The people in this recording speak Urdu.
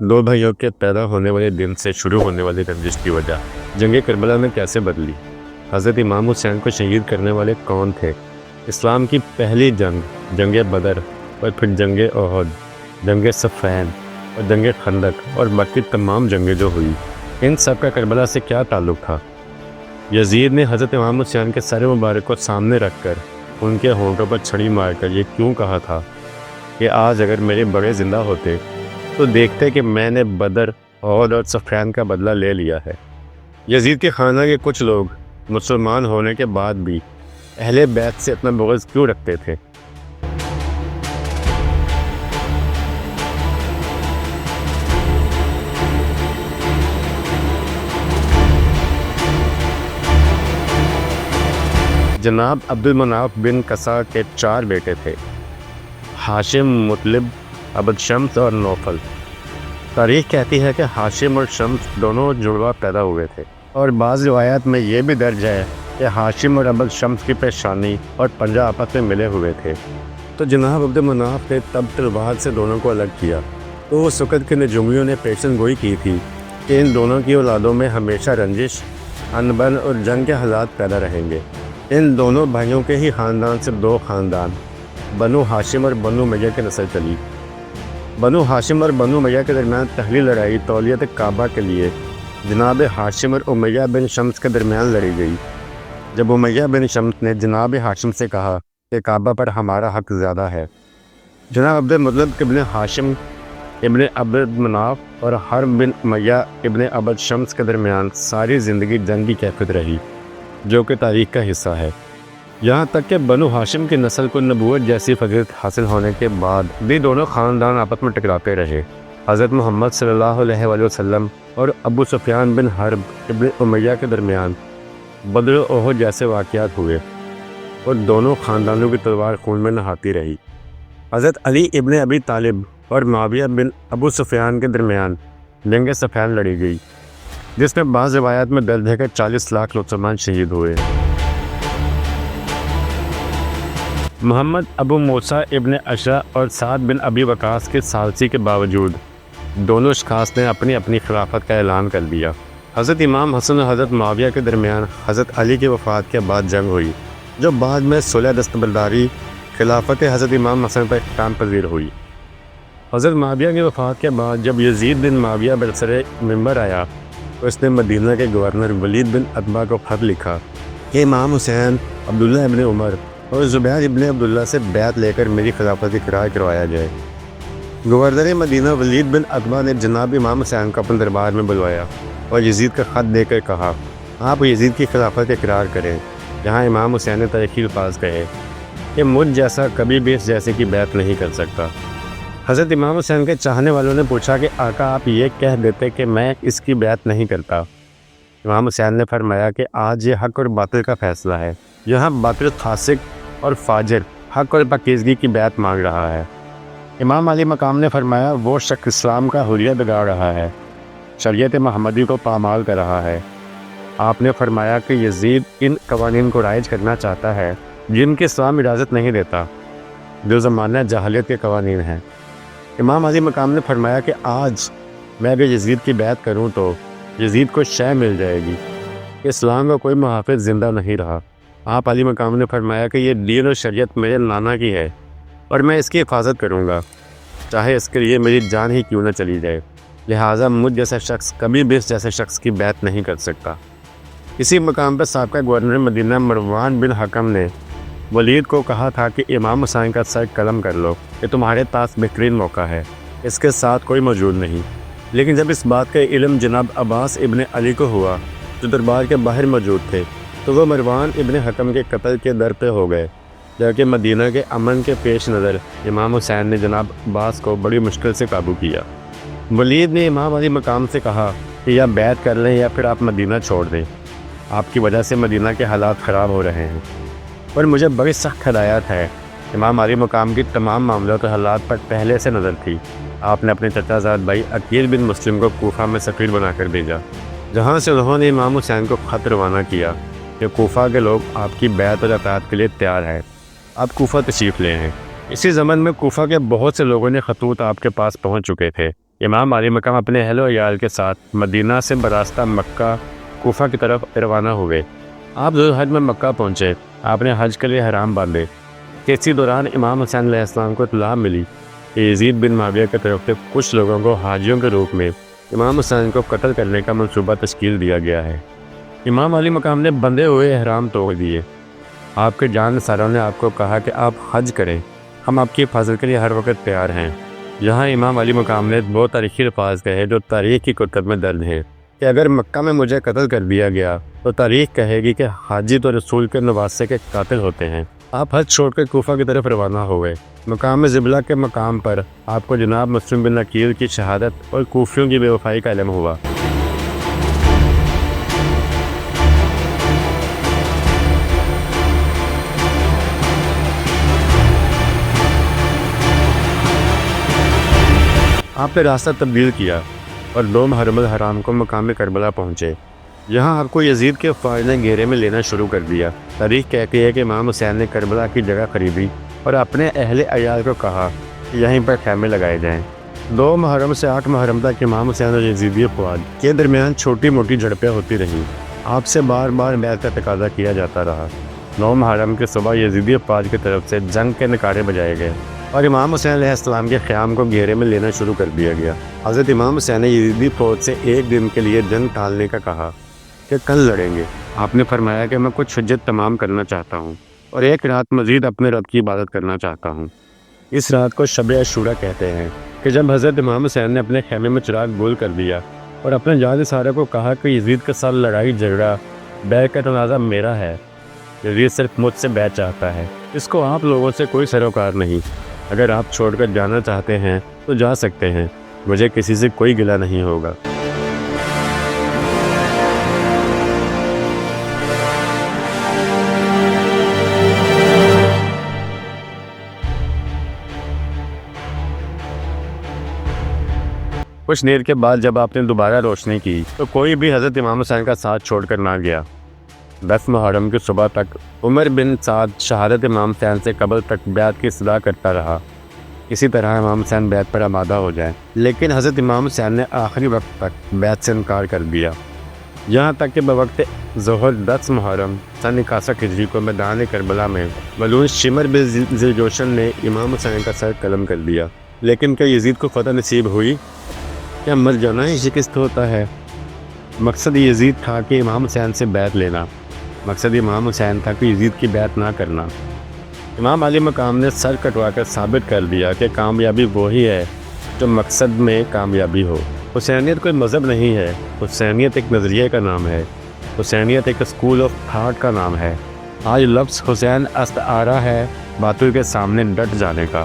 دو بھائیوں کے پیدا ہونے والے دن سے شروع ہونے والی رنجش کی وجہ جنگ کربلا میں کیسے بدلی؟ حضرت امام حسین کو شہید کرنے والے کون تھے؟ اسلام کی پہلی جنگ بدر، اور پھر جنگ احد، جنگ صفین اور جنگ خندق اور باقی تمام جنگیں جو ہوئی، ان سب کا کربلا سے کیا تعلق تھا؟ یزید نے حضرت امام حسین کے سر مبارک کو سامنے رکھ کر ان کے ہونٹوں پر چھڑی مار کر یہ کیوں کہا تھا کہ آج اگر میرے بڑے زندہ ہوتے تو دیکھتے کہ میں نے بدر، احد اور صفین کا بدلہ لے لیا ہے؟ یزید کے خانہ کے کچھ لوگ مسلمان ہونے کے بعد بھی اہل بیت سے اتنا بغض کیوں رکھتے تھے؟ جناب عبد المناف بن قصا کے 4 بیٹے تھے: ہاشم، مطلب، عبد شمس اور نوفل۔ تاریخ کہتی ہے کہ ہاشم اور شمس دونوں جڑواں پیدا ہوئے تھے، اور بعض روایات میں یہ بھی درج ہے کہ ہاشم اور عبد شمس کی پیشانی اور پنجہ آپس میں ملے ہوئے تھے۔ تو جناب عبد المناف نے تب تلوار سے دونوں کو الگ کیا، تو اس وقت کے نجومیوں نے پیشن گوئی کی تھی کہ ان دونوں کی اولادوں میں ہمیشہ رنجش، انبن اور جنگ کے حالات پیدا رہیں گے۔ ان دونوں بھائیوں کے ہی خاندان سے 2 خاندان، بنو ہاشم اور بنو امیہ کی نسل چلی۔ بنو ہاشم اور بنو امیہ کے درمیان پہلی لڑائی تولیت کعبہ کے لیے جناب ہاشم اور امیہ بن شمس کے درمیان لڑی گئی، جب امیہ بن شمس نے جناب ہاشم سے کہا کہ کعبہ پر ہمارا حق زیادہ ہے۔ جناب عبد المطلب ابن ہاشم ابن عبد مناف اور حرب بن امیہ ابن عبد شمس کے درمیان ساری زندگی جنگ کی کیفیت رہی، جو کہ تاریخ کا حصہ ہے، یہاں تک کہ بنو ہاشم کی نسل کو نبوت جیسی فضیلت حاصل ہونے کے بعد بھی دونوں خاندان آپس میں ٹکراتے رہے۔ حضرت محمد صلی اللہ علیہ وآلہ وسلم اور ابو سفیان بن حرب ابن امیہ کے درمیان بدر و احد جیسے واقعات ہوئے، اور دونوں خاندانوں کی تلوار خون میں نہاتی رہی۔ حضرت علی ابن ابی طالب اور معاویہ بن ابو سفیان کے درمیان جنگ صفین لڑی گئی، جس میں بعض روایات میں درج ہے کہ 40 لاکھ مسلمان شہید ہوئے۔ محمد ابو موسیٰ ابن اشرا اور سعد بن ابی وقاص کے ثالثی کے باوجود دونوں اشخاص نے اپنی اپنی خلافت کا اعلان کر دیا۔ حضرت امام حسن اور حضرت معاویہ کے درمیان حضرت علی کی وفات کے بعد جنگ ہوئی، جو بعد میں صلح دستبرداری خلافت حضرت امام حسن پر اختتام پذیر ہوئی۔ حضرت معاویہ کی وفات کے بعد جب یزید بن معاویہ برسر منبر آیا تو اس نے مدینہ کے گورنر ولید بن عتبہ کو خط لکھا کہ امام حسین، عبداللہ ابن عمر اور زبیر ابن عبداللہ سے بیعت لے کر میری خلافت اقرار کروایا جائے۔ گورنر مدینہ ولید بن عتبہ نے جناب امام حسین کو اپنے دربار میں بلوایا اور یزید کا خط دے کر کہا، آپ یزید کی خلافت اقرار کریں۔ جہاں امام حسین نے تاریخی الفاظ کہے کہ مجھ جیسا کبھی بھی اس جیسے کی بیعت نہیں کر سکتا۔ حضرت امام حسین کے چاہنے والوں نے پوچھا کہ آقا آپ یہ کہہ دیتے کہ میں اس کی بیعت نہیں کرتا۔ امام حسین نے فرمایا کہ آج یہ حق اور باطل کا فیصلہ ہے، یہاں باطل فاسق اور فاجر حق اور پاکیزگی کی بیعت مانگ رہا ہے۔ امام علی مقام نے فرمایا وہ شخص اسلام کا حلیہ بگاڑ رہا ہے، شریعت محمدی کو پامال کر رہا ہے۔ آپ نے فرمایا کہ یزید ان قوانین کو رائج کرنا چاہتا ہے جن کی اسلام اجازت نہیں دیتا، جو زمانہ جاہلیت کے قوانین ہیں۔ امام علی مقام نے فرمایا کہ آج میں اگر یزید کی بیعت کروں تو یزید کو شے مل جائے گی کہ اسلام کا کوئی محافظ زندہ نہیں رہا۔ آپ علی مقام نے فرمایا کہ یہ دین اور شریعت میرے نانا کی ہے اور میں اس کی حفاظت کروں گا، چاہے اس کے لیے میری جان ہی کیوں نہ چلی جائے، لہٰذا مجھ جیسا شخص کبھی بھی اس جیسے شخص کی بیعت نہیں کر سکتا۔ اسی مقام پر سابقہ گورنر مدینہ مروان بن حکم نے ولید کو کہا تھا کہ امام حسین کا سر قلم کر لو کہ تمہارے پاس بہترین موقع ہے، اس کے ساتھ کوئی موجود نہیں۔ لیکن جب اس بات کا علم جناب عباس ابن علی کو ہوا جو دربار کے باہر موجود تھے، تو وہ مروان ابن حکم کے قتل کے در پہ ہو گئے، جبکہ مدینہ کے امن کے پیش نظر امام حسین نے جناب عباس کو بڑی مشکل سے قابو کیا۔ ولید نے امام علی مقام سے کہا کہ یا بیعت کر لیں یا پھر آپ مدینہ چھوڑ دیں، آپ کی وجہ سے مدینہ کے حالات خراب ہو رہے ہیں، پر مجھے بڑی سخت ہدایت ہے۔ امام علی مقام کی تمام معاملات و حالات پر پہلے سے نظر تھی۔ آپ نے اپنے چچا زاد بھائی عقیل بن مسلم کو کوفہ میں سفیر بنا کر بھیجا، جہاں سے انہوں نے امام حسین کو خط روانہ کیا کہ کوفہ کے لوگ آپ کی بیعت اور اطاعت کے لیے تیار ہیں، آپ کوفہ تشریف لے ہیں۔ اسی زمن میں کوفہ کے بہت سے لوگوں نے خطوط آپ کے پاس پہنچ چکے تھے امام علی مقام اپنے اہل و عیال کے ساتھ مدینہ سے براستہ مکہ کوفہ کی طرف روانہ ہوئے۔ آپ ذوالحج میں مکہ پہنچے۔ آپ نے حج کے لیے احرام باندھے کہ اسی دوران امام حسین علیہ السلام کو اطلاع ملی کہ یزید بن معاویہ کی طرف سے کچھ لوگوں کو حاجیوں کے روپ میں امام حسین کو قتل کرنے کا منصوبہ تشکیل دیا گیا ہے۔ امام علی مقام نے بندھے ہوئے احرام توڑ دیے۔ آپ کے جانثاروں نے آپ کو کہا کہ آپ حج کریں، ہم آپ کی حفاظت کے لیے ہر وقت تیار ہیں۔ یہاں امام علی مقام نے وہ تاریخی الفاظ کہے جو تاریخ کی کتب میں درج ہیں کہ اگر مکہ میں مجھے قتل کر دیا گیا تو تاریخ کہے گی کہ حاجی تو رسول کے نواسے کے قاتل ہوتے ہیں۔ آپ حج چھوڑ کر کوفہ کی طرف روانہ ہوئے۔ مقام زبلہ کے مقام پر آپ کو جناب مسلم بن عقیل کی شہادت اور کوفیوں کی بے وفائی کا علم ہوا۔ آپ نے راستہ تبدیل کیا اور 2 محرم الحرام کو مقام کربلا پہنچے۔ یہاں آپ کو یزید کے فوج نے گھیرے میں لینا شروع کر دیا۔ تاریخ کہتی ہے کہ امام حسین نے کربلا کی جگہ خریدی اور اپنے اہل عیال کو کہا کہ یہیں پر خیمے لگائے جائیں۔ 2 محرم سے 8 محرم تک امام حسین اور یزیدی فوج کے درمیان چھوٹی موٹی جھڑپیں ہوتی رہیں۔ آپ سے بار بار بیعت کا تقاضا کیا جاتا رہا۔ 9 محرم کی صبح یزیدی فوج کی طرف سے جنگ کے نعرے بجائے گئے اور امام حسین علیہ السلام کے خیام کو گھیرے میں لینا شروع کر دیا گیا۔ حضرت امام حسین نے یزیدی فوج سے 1 دن کے لیے جنگ ٹالنے کا کہا کہ کل لڑیں گے۔ آپ نے فرمایا کہ میں کچھ حجت تمام کرنا چاہتا ہوں اور 1 رات مزید اپنے رب کی عبادت کرنا چاہتا ہوں۔ اس رات کو شب عاشورہ کہتے ہیں کہ جب حضرت امام حسین نے اپنے خیمے میں چراغ گول کر دیا اور اپنے جانثاروں کو کہا کہ یزید کے ساتھ لڑائی جھگڑا بیعت کا تنازع میرا ہے، یزید صرف مجھ سے بیعت چاہتا ہے، اس کو آپ لوگوں سے کوئی سروکار نہیں۔ اگر آپ چھوڑ کر جانا چاہتے ہیں تو جا سکتے ہیں، مجھے کسی سے کوئی گلہ نہیں ہوگا۔ کچھ دیر کے بعد جب آپ نے دوبارہ روشنی کی تو کوئی بھی حضرت امام حسین کا ساتھ چھوڑ کر نہ گیا۔ 10 محرم کی صبح تک عمر بن سعد شہادت امام حسین سے قبل تک بیعت کی صدا کرتا رہا، اسی طرح امام حسین بیعت پر آمادہ ہو جائیں، لیکن حضرت امام حسین نے آخری وقت تک بیعت سے انکار کر دیا، یہاں تک کہ بوقت ظہر 10 محرم سن 61 ہجری کو میدان کربلا میں ملعون شمر بن ذیلجوشن نے امام حسین کا سر قلم کر دیا۔ لیکن کیا یزید کو فتح نصیب ہوئی؟ کیا مر جانا ہی شکست ہوتا ہے؟ مقصد یزید تھا کہ امام حسین سے بیعت لینا، مقصد امام حسین تھا کہ یزید کی بیعت نہ کرنا۔ امام علی مقام نے سر کٹوا کر ثابت کر دیا کہ کامیابی وہی ہے جو مقصد میں کامیابی ہو۔ حسینیت کوئی مذہب نہیں ہے، حسینیت ایک نظریے کا نام ہے، حسینیت ایک اسکول آف تھاٹ کا نام ہے۔ آج لفظ حسین استعارہ ہے باطل کے سامنے ڈٹ جانے کا۔